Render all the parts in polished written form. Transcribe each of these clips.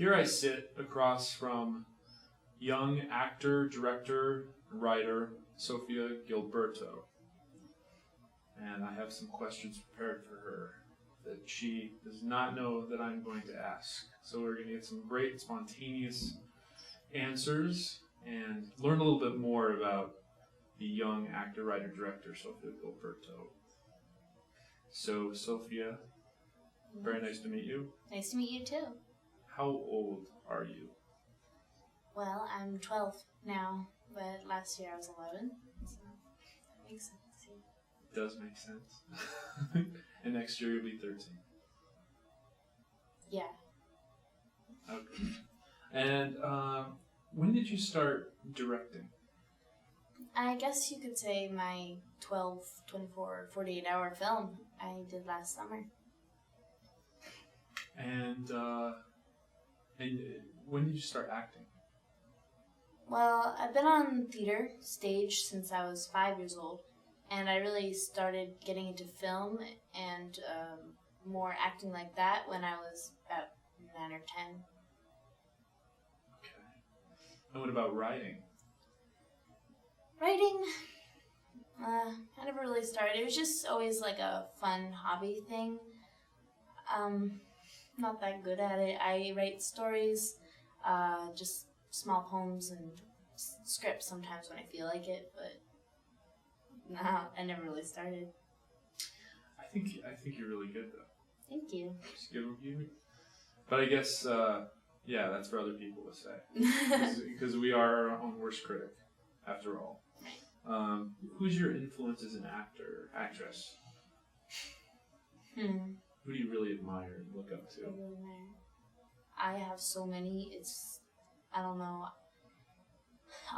Here I sit across from young actor, director, and writer Sophia Gilberto. And I have some questions prepared for her that she does not know that I'm going to ask. So we're going to get some great spontaneous answers and learn a little bit more about the young actor, writer, director, Sophia Gilberto. So, Sophia, very nice to meet you. Nice to meet you too. How old are you? Well, I'm 12 now, but last year I was 11, so that makes sense. It does make sense. And next year you'll be 13. Yeah. Okay. And when did you start directing? I guess you could say my 12, 24, 48-hour film I did last summer. And when did you start acting? Well, I've been on theater stage since I was 5 years old, and I really started getting into film and more acting like that when I was about 9 or 10. Okay. And what about writing? Writing, I never really started. It was just always like a fun hobby thing. Not that good at it. I write stories, just small poems and scripts sometimes when I feel like it, but no, I never really started. I think you're really good though. Thank you. Just give you. But I guess yeah, that's for other people to say because we are our own worst critic, after all. Who's your influence as an actor or actress? Who do you really admire and look up to? I have so many. I don't know,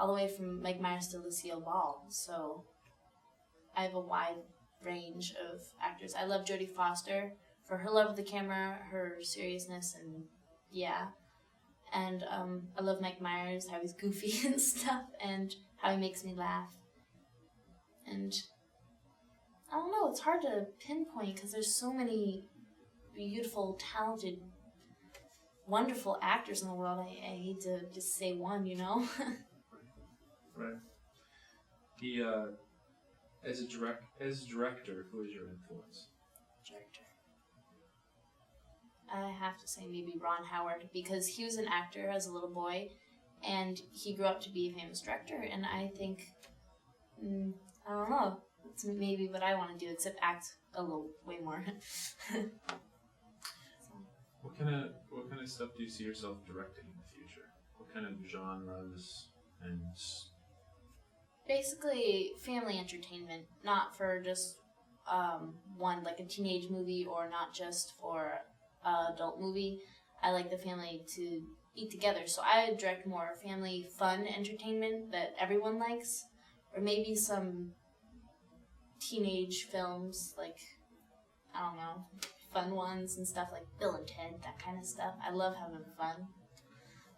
all the way from Meg Myers to Lucille Ball. So I have a wide range of actors. I love Jodie Foster for her love of the camera, her seriousness, and yeah. And I love Meg Myers, how he's goofy and stuff, and how he makes me laugh. And I don't know, it's hard to pinpoint because there's so many beautiful, talented, wonderful actors in the world. I hate to just say one, you know? Right. He, as a director, who is your influence? Director. I have to say maybe Ron Howard, because he was an actor as a little boy, and he grew up to be a famous director, and I think, I don't know, it's maybe what I want to do, except act a little way more. What kind of stuff do you see yourself directing in the future? What kind of genres and... Basically, family entertainment, not for just one, like a teenage movie, or not just for an adult movie. I like the family to eat together, so I direct more family fun entertainment that everyone likes, or maybe some teenage films, like, I don't know, fun ones and stuff like Bill and Ted, that kind of stuff. I love having fun,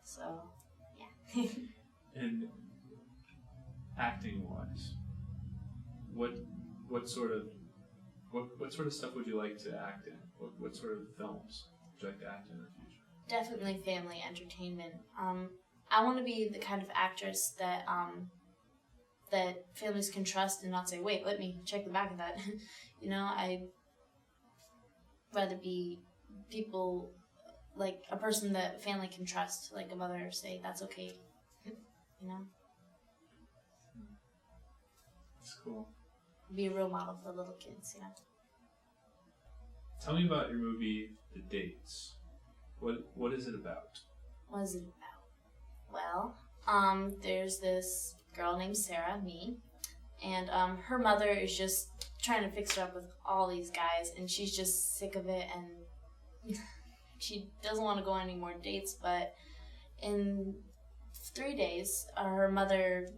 so yeah. And acting-wise, what sort of stuff would you like to act in? What sort of films would you like to act in the future? Definitely family entertainment. I want to be the kind of actress that that families can trust and not say, wait, let me check the back of that. You know, I'd rather be people, like a person that family can trust, like a mother, say, that's okay. You know? That's cool. Be a role model for little kids, you know? Tell me about your movie, The Dates. What is it about? What is it about? Well, there's this girl named Sarah, me, and her mother is just trying to fix her up with all these guys, and she's just sick of it, and she doesn't want to go on any more dates, but in 3 days, her mother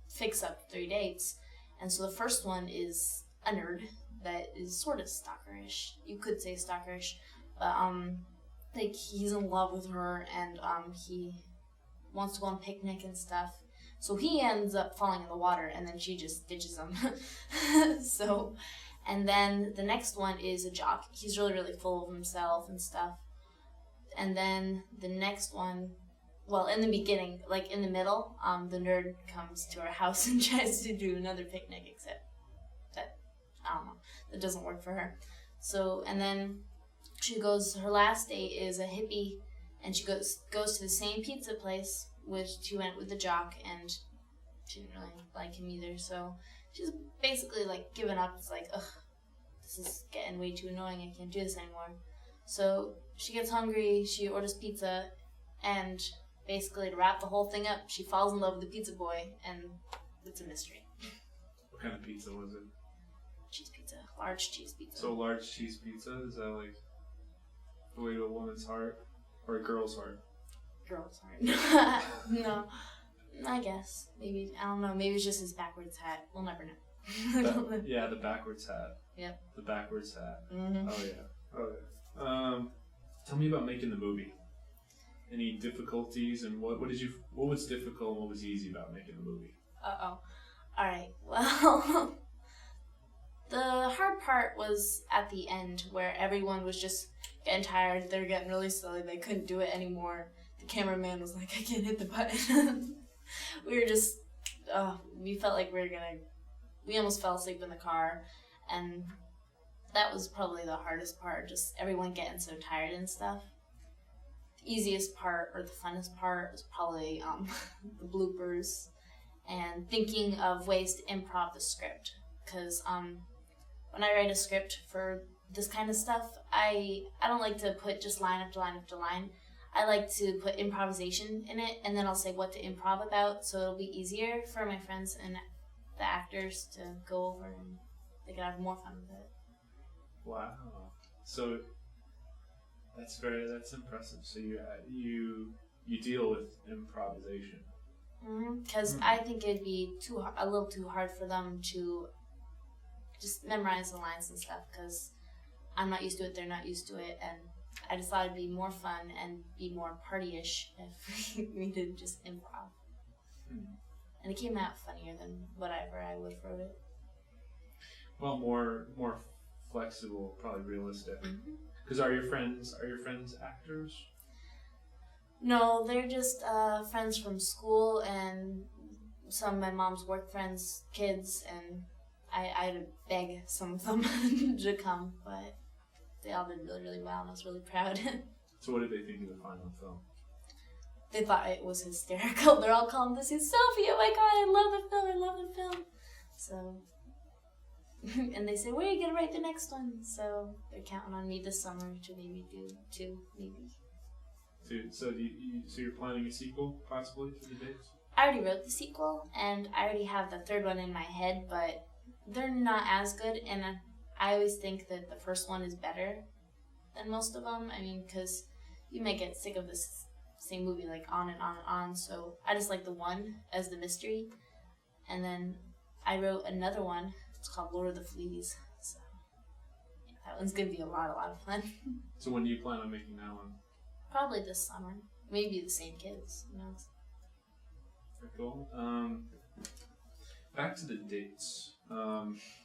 fixed up 3 dates, and so the first one is a nerd that is sort of stalkerish. You could say stalkerish, but like he's in love with her, and he wants to go on a picnic and stuff. So he ends up falling in the water, and then she just ditches him. So, and then the next one is a jock. He's really, really full of himself and stuff. And then the next one, well, in the beginning, like in the middle, the nerd comes to our house and tries to do another picnic, except that, I don't know, that doesn't work for her. So, and then her last date is a hippie, and she goes to the same pizza place, which she went with the jock, and she didn't really like him either, so she's basically, like, given up. It's like, ugh, this is getting way too annoying, I can't do this anymore. So she gets hungry, she orders pizza, and basically to wrap the whole thing up, she falls in love with the pizza boy, and it's a mystery. What kind of pizza was it? Cheese pizza. Large cheese pizza. So large cheese pizza? Is that like the way to a woman's heart? Or a girl's heart? Girl's heart. No. I guess. Maybe. I don't know. Maybe it's just his backwards hat. We'll never know. Yeah, the backwards hat. Yep. The backwards hat. Mm-hmm. Oh yeah. Tell me about making the movie. Any difficulties, and what was difficult and what was easy about making the movie? Alright, well, the hard part was at the end where everyone was just getting tired, they were getting really silly, they couldn't do it anymore. The cameraman was like, I can't hit the button. We were just, we felt like we almost fell asleep in the car, and that was probably the hardest part, just everyone getting so tired and stuff. The easiest part, or the funnest part, was probably the bloopers and thinking of ways to improv the script. Because when I write a script for this kind of stuff, I don't like to put just line after line after line. I like to put improvisation in it, and then I'll say what to improv about, so it'll be easier for my friends and the actors to go over, and they can have more fun with it. Wow. So that's impressive. So you deal with improvisation. Because I think it'd be a little too hard for them to just memorize the lines and stuff, because I'm not used to it, they're not used to it, and I just thought it'd be more fun and be more party-ish if we did just improv. And it came out funnier than whatever I would have wrote it. Well, more flexible, probably realistic. Because are your friends actors? No, they're just friends from school and some of my mom's work friends' kids, and I had to beg some of them to come, but they all did really, really well, and I was really proud. So what did they think of the final film? They thought it was hysterical. They're all calling to see Sophie, oh my god, I love the film. So, and they said, where are you going to write the next one? So they're counting on me this summer to maybe do 2, maybe. So you're planning a sequel, possibly, to the dates? I already wrote the sequel, and I already have the third one in my head, but they're not as good, and I always think that the first one is better than most of them. I mean, because you may get sick of this same movie, like, on and on and on, so I just like the one as the mystery, and then I wrote another one. It's called Lord of the Fleas, so yeah, that one's going to be a lot of fun. So when do you plan on making that one? Probably this summer. Maybe the same kids, who knows. Very cool. Back to the dates.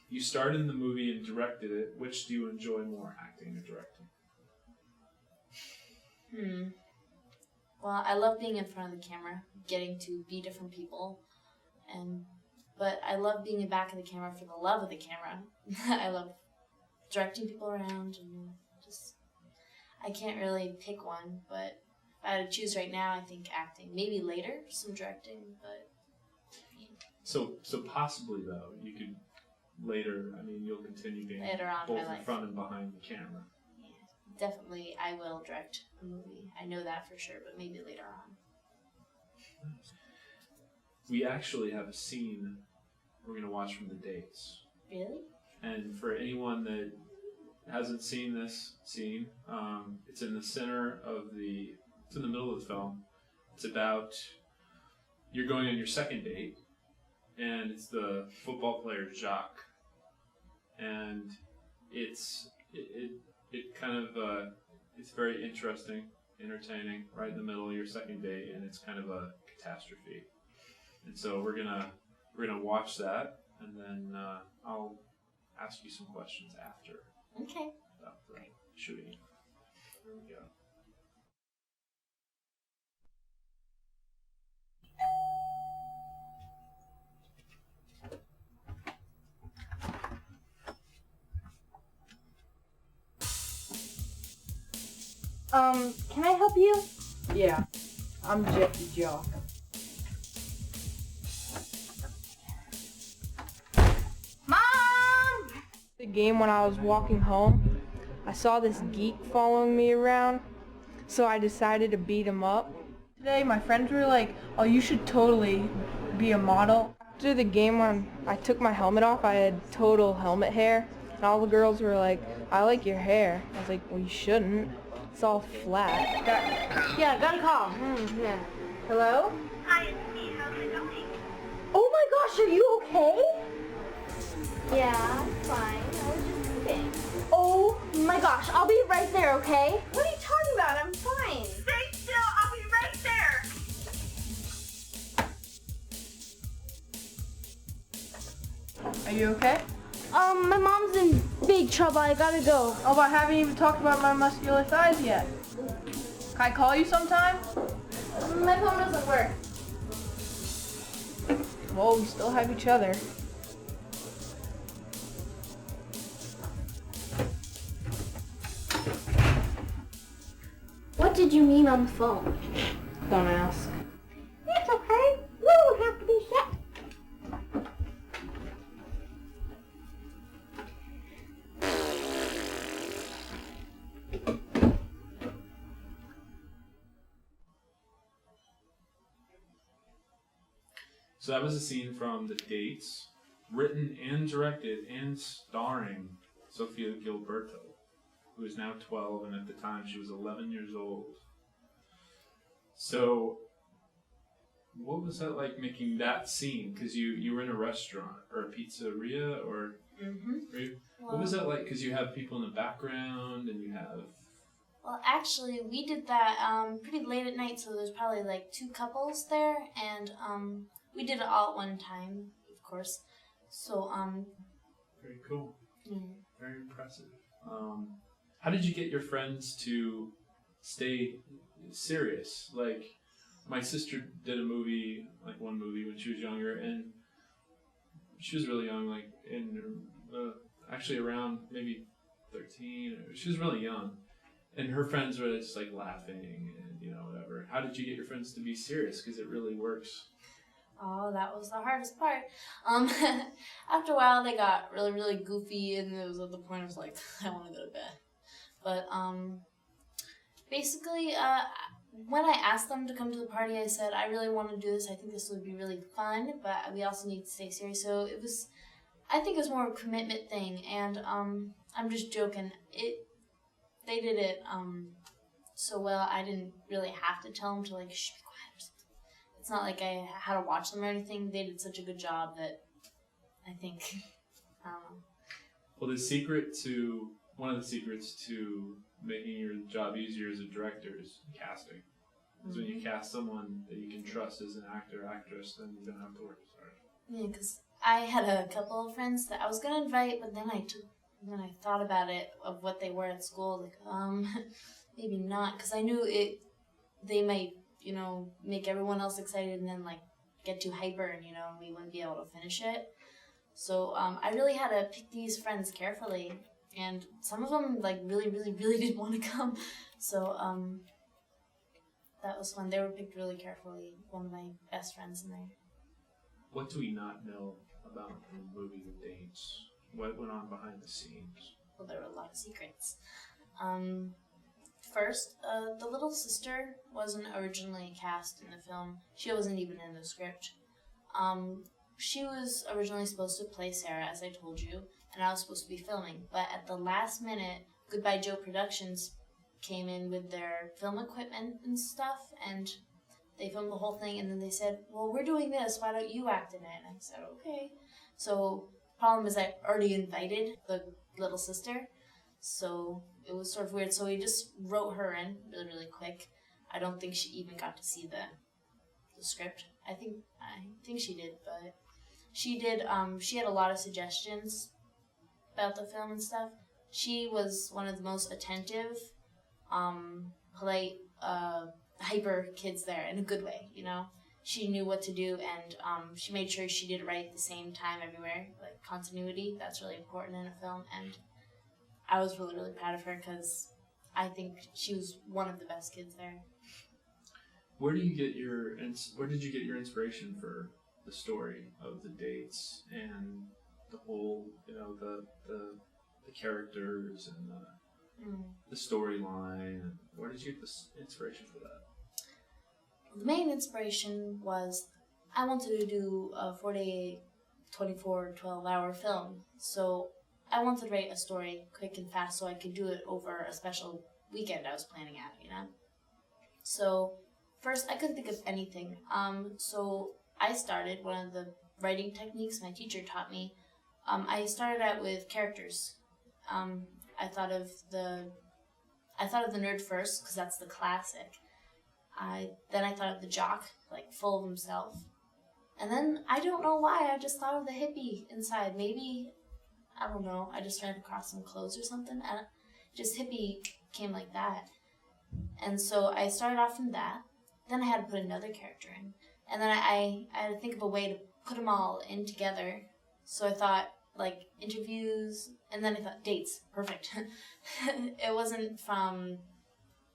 You starred in the movie and directed it. Which do you enjoy more, acting or directing? Well, I love being in front of the camera, getting to be different people, but I love being in back of the camera for the love of the camera. I love directing people around, and I can't really pick one, but if I had to choose right now, I think acting. Maybe later, some directing, but... Yeah. So possibly, though, you could later, you'll continue being later on both in my in life. front and behind the camera. Yeah, definitely I will direct a movie. I know that for sure, but maybe later on. We actually have a scene we're going to watch from the dates. Really? And for anyone that hasn't seen this scene, it's in the center of it's in the middle of the film. It's about, you're going on your second date, and it's the football player Jacques. And it's very interesting, entertaining, right in the middle of your second date, and it's kind of a catastrophe. And so we're gonna watch that, and then I'll ask you some questions after. Okay. About the shooting. Here we go. Can I help you? Yeah, I'm Jeff the Jock. Mom! The game when I was walking home, I saw this geek following me around, so I decided to beat him up. Today my friends were like, oh, you should totally be a model. After the game when I took my helmet off, I had total helmet hair, and all the girls were like, I like your hair. I was like, well, you shouldn't. It's all flat. Yeah, got a call. Yeah. Hello? Hi, it's me. How's it going? Oh my gosh, are you okay? Yeah, I'm fine. I was just kidding. Oh my gosh, I'll be right there, okay? What are you talking about? I'm fine. Stay still. I'll be right there. Are you okay? My mom's in big trouble. I gotta go. Oh, but I haven't even talked about my muscular thighs yet. Can I call you sometime? My phone doesn't work. Well, we still have each other. What did you mean on the phone? Don't ask. It's okay. You don't have to be sick. So that was a scene from The Dates, written and directed and starring Sophia Gilberto, who is now 12, and at the time she was 11 years old. So, what was that like making that scene? Because you were in a restaurant or a pizzeria, or what was that like? Because you have people in the background and you have. Well, actually, we did that pretty late at night, so there's probably like 2 couples there, and we did it all at one time, of course. So Very cool. yeah. Very impressive. How did you get your friends to stay serious? Like, my sister did a movie, like one movie when she was younger, and she was really young, like actually around maybe 13. She was really young, and her friends were just like laughing and whatever. How did you get your friends to be serious? Because it really works. Oh, that was the hardest part. After a while, they got really, really goofy, and it was at the point I was like, I want to go to bed. But basically, when I asked them to come to the party, I said, I really want to do this. I think this would be really fun, but we also need to stay serious. So I think it was more of a commitment thing, and I'm just joking. They did it so well, I didn't really have to tell them to like, shh, be quiet or something. It's not like I had to watch them or anything. They did such a good job that I think, I don't know. Well, one of the secrets to making your job easier as a director is casting. Because when you cast someone that you can trust as an actor or actress, then you don't have to work as hard. Yeah, because I had a couple of friends that I was going to invite, but then I thought about it, of what they were at school, like, maybe not, because I knew they might, make everyone else excited and then, like, get too hyper and, we wouldn't be able to finish it. So, I really had to pick these friends carefully, and some of them, like, really, really, really didn't want to come. So, that was fun. They were picked really carefully. One of my best friends in there. What do we not know about the movie The Dates? What went on behind the scenes? Well, there were a lot of secrets. First, the little sister wasn't originally cast in the film. She wasn't even in the script. She was originally supposed to play Sarah, as I told you, and I was supposed to be filming. But at the last minute, Goodbye Joe Productions came in with their film equipment and stuff, and they filmed the whole thing, and then they said, well, we're doing this, why don't you act in it? And I said, okay. So, problem is I already invited the little sister, so it was sort of weird. So we just wrote her in really, really quick. I don't think she even got to see the script. I think she did, but she did. She had a lot of suggestions about the film and stuff. She was one of the most attentive, polite, hyper kids there in a good way. She knew what to do, and she made sure she did it right at the same time everywhere. Like, continuity, that's really important in a film, and I was really, really proud of her because I think she was one of the best kids there. Where did you get your inspiration for the story of the dates and the whole, the characters and the storyline? Where did you get this inspiration for that? The main inspiration was I wanted to do a 4-day, 24, 12-hour film. So I wanted to write a story quick and fast so I could do it over a special weekend I was planning out, So first, I couldn't think of anything. So I started one of the writing techniques my teacher taught me. I started out with characters. I thought of the nerd first because that's the classic. Then I thought of the jock, like full of himself. And then I don't know why I just thought of the hippie inside. Maybe, I don't know, I just ran across some clothes or something. Just hippie came like that. And so I started off from that. Then I had to put another character in. And then I had to think of a way to put them all in together. So I thought, like, interviews, and then I thought dates. Perfect. It wasn't from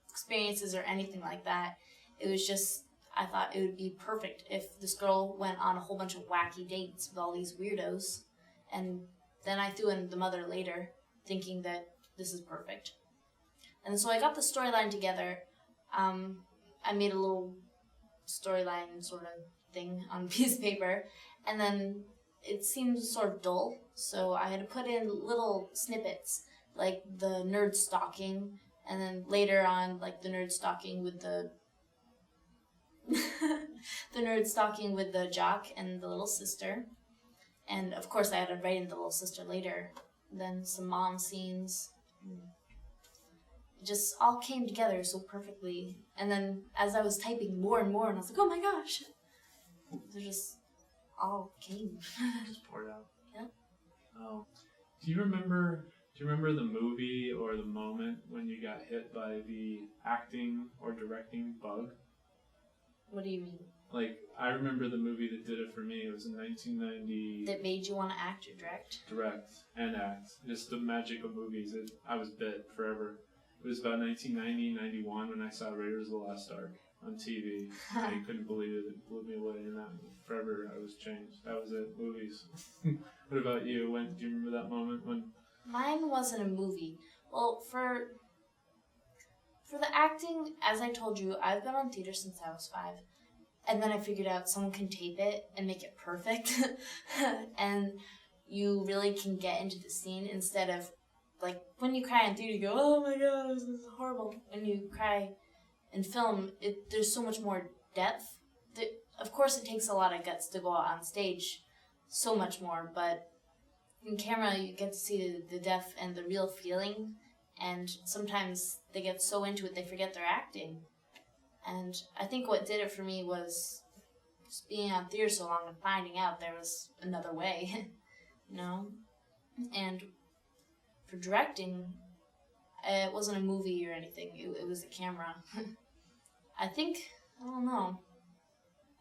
experiences or anything like that. It was just, I thought it would be perfect if this girl went on a whole bunch of wacky dates with all these weirdos. And then I threw in the mother later, thinking that this is perfect. And so I got the storyline together. I made a little storyline sort of thing on a piece of paper, and then it seemed sort of dull, so I had to put in little snippets, like the nerd stalking, and then later on, like the nerd stalking with the the nerd stalking with the jock and the little sister, and of course I had to write in the little sister later. Then some mom scenes. It just all came together so perfectly. And then as I was typing more and more, and I was like, oh my gosh, they just all came. Just poured out. Yeah. Oh, do you remember the movie or the moment when you got hit by the acting or directing bug? What do you mean? Like, I remember the movie that did it for me. It was in 1990. That made you want to act or direct? Direct and act. Just the magic of movies. I was bit forever. It was about 1990, 91 when I saw Raiders of the Lost Ark on TV. I couldn't believe it. It blew me away. And that forever I was changed. That was it. Movies. What about you? Do you remember that moment when? Mine wasn't a movie. Well, for the acting, as I told you, I've been on theater since I was 5. And then I figured out someone can tape it and make it perfect. And you really can get into the scene instead of, like, when you cry in theater, you go, oh my god, this is horrible. When you cry in film, there's so much more depth. Of course, it takes a lot of guts to go out on stage, so much more, but in camera, you get to see the depth and the real feeling, and sometimes they get so into it, they forget they're acting. And I think what did it for me was just being on theater so long and finding out there was another way, And for directing, it wasn't a movie or anything. It was a camera. I don't know.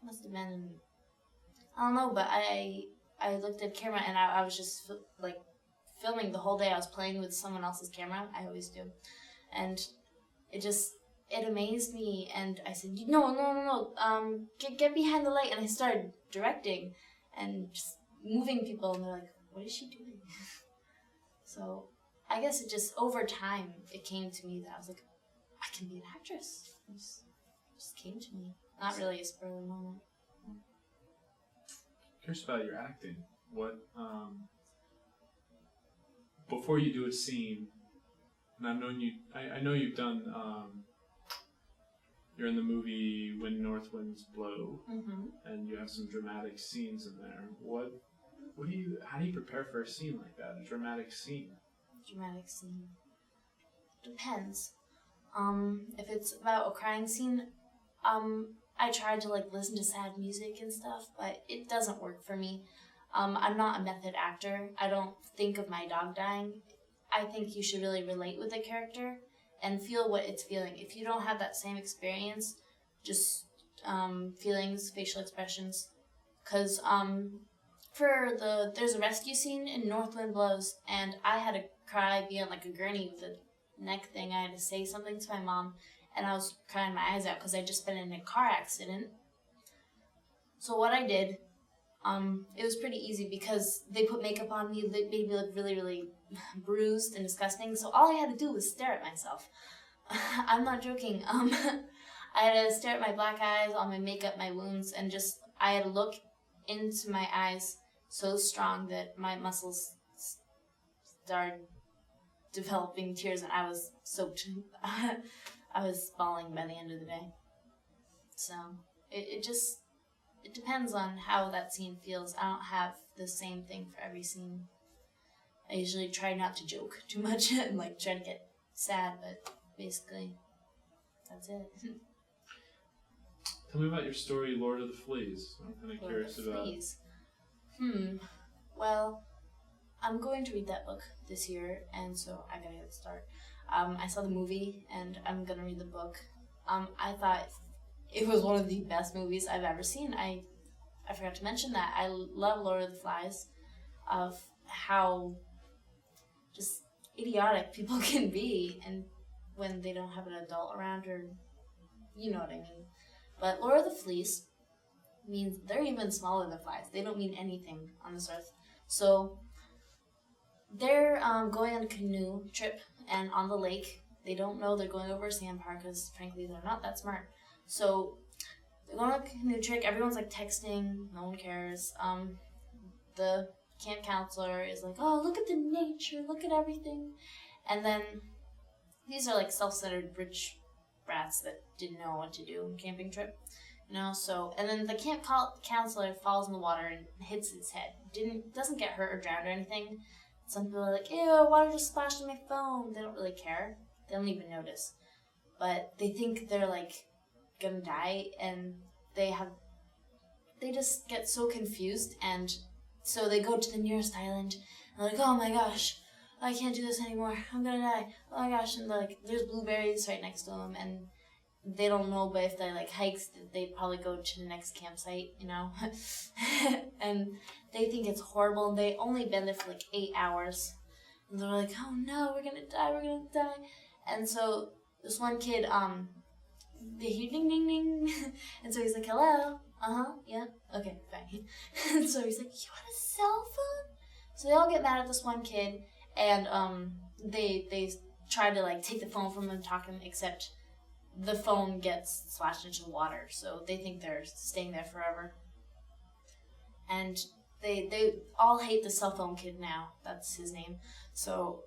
Must have been, I don't know, but I looked at camera and I was just like filming the whole day. I was playing with someone else's camera. I always do. And it amazed me, and I said, no, get behind the light, and I started directing and just moving people, and they're like, what is she doing? So I guess it just, over time, it came to me that I was like, I can be an actress. It just came to me. Not really a spur of the moment. Curious about your acting. What, before you do a scene, and I know you've done, you're in the movie When North Winds Blow, and you have some dramatic scenes in there. How do you prepare for a scene like that, a dramatic scene? Dramatic scene. Depends. If it's about a crying scene, I tried to listen to sad music and stuff, but it doesn't work for me. I'm not a method actor. I don't think of my dog dying. I think you should really relate with the character and feel what it's feeling. If you don't have that same experience, just feelings, facial expressions. Because there's a rescue scene in North Wind Blows, and I had to cry, be on a gurney neck thing, I had to say something to my mom, and I was crying my eyes out because I'd just been in a car accident. So what I did, it was pretty easy because they put makeup on me, they made me look really, really bruised and disgusting, so all I had to do was stare at myself. I'm not joking. I had to stare at my black eyes, all my makeup, my wounds, and just, I had to look into my eyes so strong that my muscles started developing tears, and I was soaked. I was bawling by the end of the day. So, it depends on how that scene feels. I don't have the same thing for every scene. I usually try not to joke too much and like try to get sad, but basically, that's it. Tell me about your story, Lord of the Fleas. I'm kind of curious about. Fleas. Well, I'm going to read that book this year, and so I gotta get a start. I saw the movie, and I'm gonna read the book. I thought it was one of the best movies I've ever seen. I forgot to mention that. I love Lord of the Flies, of how just idiotic people can be, and when they don't have an adult around, or you know what I mean. But Lord of the Fleas means they're even smaller than flies. They don't mean anything on this earth. So they're going on a canoe trip, and on the lake, they don't know they're going over a sandbar because, frankly, they're not that smart. So they're going on a canoe trip. Everyone's like texting. No one cares. The camp counselor is like, "Oh, look at the nature. Look at everything." And then these are like self-centered rich brats that didn't know what to do on a camping trip. So, and then the camp counselor falls in the water and hits its head. Doesn't get hurt or drowned or anything. Some people are like, "Ew, water just splashed on my phone." They don't really care. They don't even notice. But they think they're like gonna die, and they just get so confused, and so they go to the nearest island, and they're like, "Oh my gosh, I can't do this anymore. I'm gonna die. Oh my gosh." And they're like, there's blueberries right next to them, and they don't know, but if they like hikes, they'd probably go to the next campsite, and they think it's horrible, and they only been there for like 8 hours, and they're like, "Oh no, we're gonna die. And so this one kid, they hear ding ding ding, and so he's like, "Hello, yeah, okay, fine." And so he's like, "You want a cell phone?" So they all get mad at this one kid, and they try to like take the phone from him and talk to him, except the phone gets splashed into the water, so they think they're staying there forever. And they all hate the cell phone kid now. That's his name. So,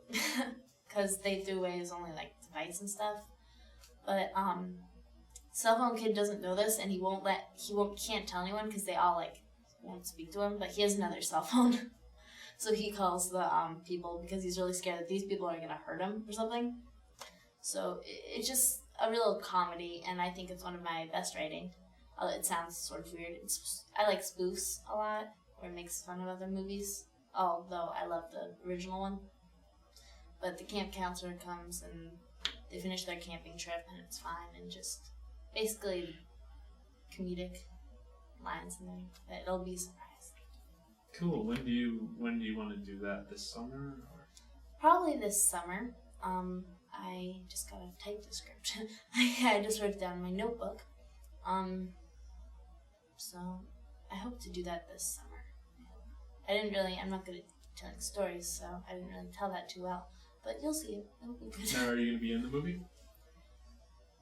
because they threw away his only like device and stuff. But cell phone kid doesn't know this, and can't tell anyone because they all like won't speak to him. But he has another cell phone, so he calls the people because he's really scared that these people are gonna hurt him or something. So it's just a real comedy, and I think it's one of my best writing. It sounds sort of weird. I like spoofs a lot, where it makes fun of other movies, although I love the original one. But the camp counselor comes, and they finish their camping trip, and it's fine, and just basically comedic lines in there. It'll be a surprise. Cool. When do you want to do that? This summer? Or? Probably this summer. I just gotta type the script. I just wrote it down in my notebook. So I hope to do that this summer. I'm not good at telling stories, so I didn't really tell that too well. But you'll see it. It'll be good. Now, are you gonna be in the movie?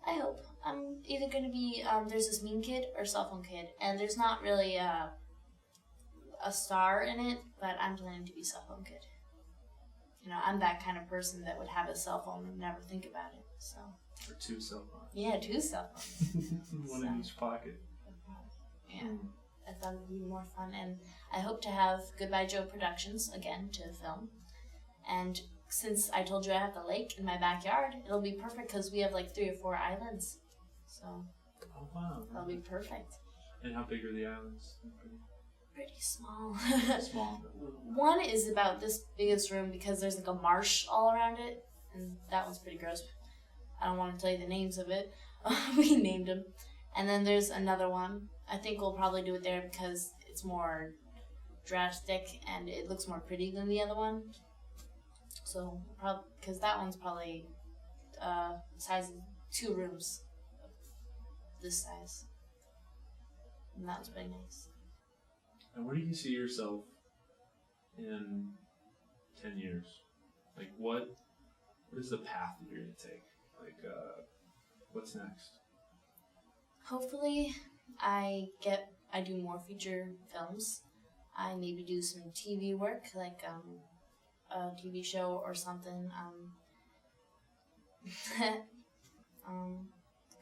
I hope. I'm either gonna be, there's this mean kid or cell phone kid, and there's not really a star in it, but I'm planning to be cell phone kid. I'm that kind of person that would have a cell phone and never think about it, so. Or 2 cell phones. Yeah, 2 cell phones. One in each pocket. Yeah, I thought it would be more fun, and I hope to have Goodbye Joe Productions again to film. And since I told you I have the lake in my backyard, it'll be perfect because we have like 3 or 4 islands. So, oh wow, that'll be perfect. And how big are the islands? Pretty small. Small. One is about this biggest room because there's like a marsh all around it, and that one's pretty gross. I don't want to tell you the names of it. We named them. And then there's another one. I think we'll probably do it there because it's more drastic and it looks more pretty than the other one. So, because that one's probably size of 2 rooms of this size. And that was pretty nice. And where do you see yourself in 10 years? Like, what is the path that you're going to take? Like, what's next? Hopefully, I do more feature films. I maybe do some TV work, like a TV show or something.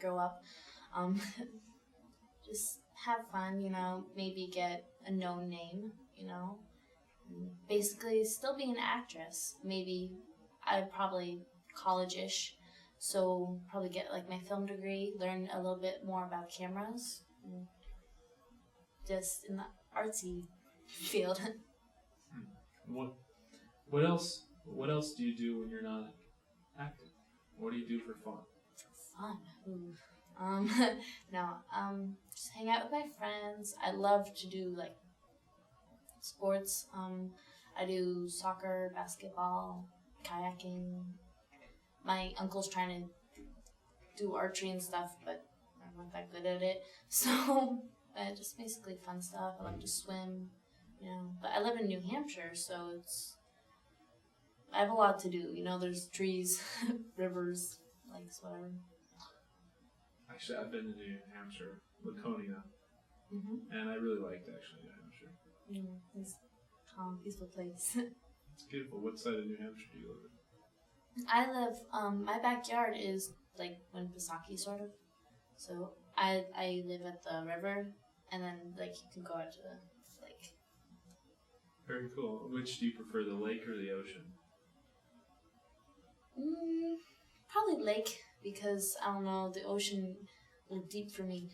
Grow up. Just have fun, maybe get a known name, Basically, still be an actress. Maybe I'd probably college-ish, so probably get like my film degree, learn a little bit more about cameras, and just in the artsy field. What else do you do when you're not acting? What do you do for fun? Fun. Ooh. Just hang out with my friends. I love to do like sports. I do soccer, basketball, kayaking. My uncle's trying to do archery and stuff, but I'm not that good at it. So, just basically fun stuff. I love to swim, But I live in New Hampshire, so I have a lot to do. There's trees, rivers, lakes, whatever. Actually, I've been to New Hampshire, Laconia, and I really liked actually New Hampshire. It's a calm, peaceful place. It's beautiful. What side of New Hampshire do you live in? I live, my backyard is like Winnipesaukee, sort of. So I live at the river, and then like you can go out to the lake. Very cool. Which do you prefer, the lake or the ocean? Probably lake, because I don't know, the ocean a little deep for me.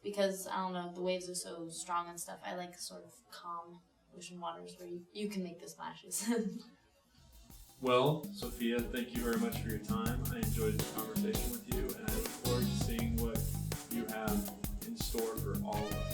Because I don't know, the waves are so strong and stuff. I like sort of calm ocean waters where you can make the splashes. Well, Sophia, thank you very much for your time. I enjoyed this conversation with you, and I look forward to seeing what you have in store for all of us.